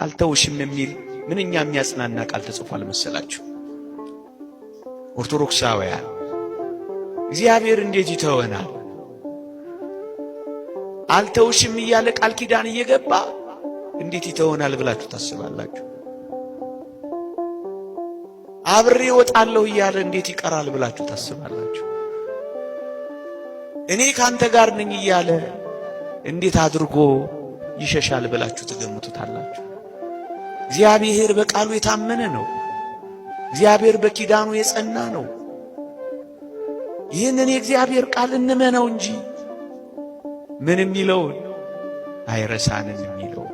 አልተውሽም የሚል ምንኛ የሚያጽናና ቃል ተጽፏል መሰላችሁ? ኦርቶዶክሳውያን እግዚአብሔር እንዴት ይተወናል? አልተውሽም እያለ ቃል ኪዳን እየገባ እንዴት ይተወናል ብላችሁ ታስባላችሁ? አብሬ እወጣለሁ እያለ እንዴት ይቀራል ብላችሁ ታስባላችሁ? እኔ ካንተ ጋር ነኝ እያለ እንዴት አድርጎ ይሸሻል ብላችሁ ትገምቱታላችሁ? እግዚአብሔር በቃሉ የታመነ ነው። እግዚአብሔር በኪዳኑ የጸና ነው። ይህንን የእግዚአብሔር ቃል እንመነው እንጂ ምን የሚለውን አይረሳንም የሚለው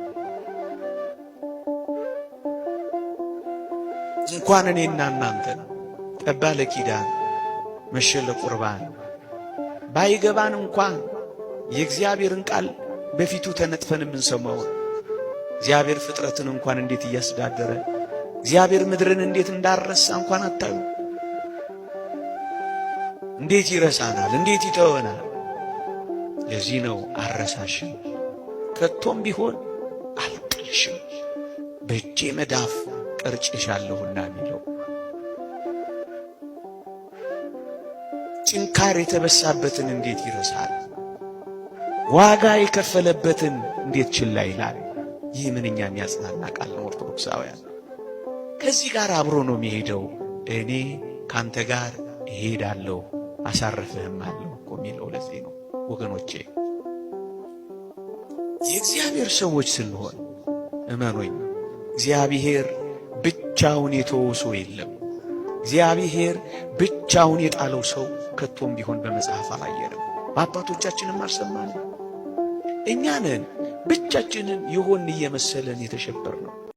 እንኳን እኔና እናንተ ጠባ ለኪዳን መሸ ለቁርባን ባይገባን እንኳን የእግዚአብሔርን ቃል በፊቱ ተነጥፈን የምንሰማው እግዚአብሔር ፍጥረትን እንኳን እንዴት እያስተዳደረ እግዚአብሔር ምድርን እንዴት እንዳረሳ እንኳን አታዩ? እንዴት ይረሳናል? እንዴት ይተወናል? ለዚህ ነው አረሳሽም ከቶም ቢሆን አልጥልሽም በእጄ መዳፍ ቀርጬሻለሁና የሚለው። ጭንካር የተበሳበትን እንዴት ይረሳል? ዋጋ የከፈለበትን እንዴት ችላ ይላል? ይህ ምንኛ የሚያጽናና ቃል ነው ኦርቶዶክሳውያን። ከዚህ ጋር አብሮ ነው የሚሄደው። እኔ ካንተ ጋር እሄዳለሁ አሳርፍህም አለው እኮ የሚለው ለዚህ ነው ወገኖቼ። የእግዚአብሔር ሰዎች ስንሆን እመኖኝ እግዚአብሔር ብቻውን የተወው ሰው የለም። እግዚአብሔር ብቻውን የጣለው ሰው ከቶም ቢሆን በመጽሐፍ አላየንም፣ በአባቶቻችንም አልሰማንም። እኛ ነን ብቻችንን የሆን እየመሰለን የተሸበርነው።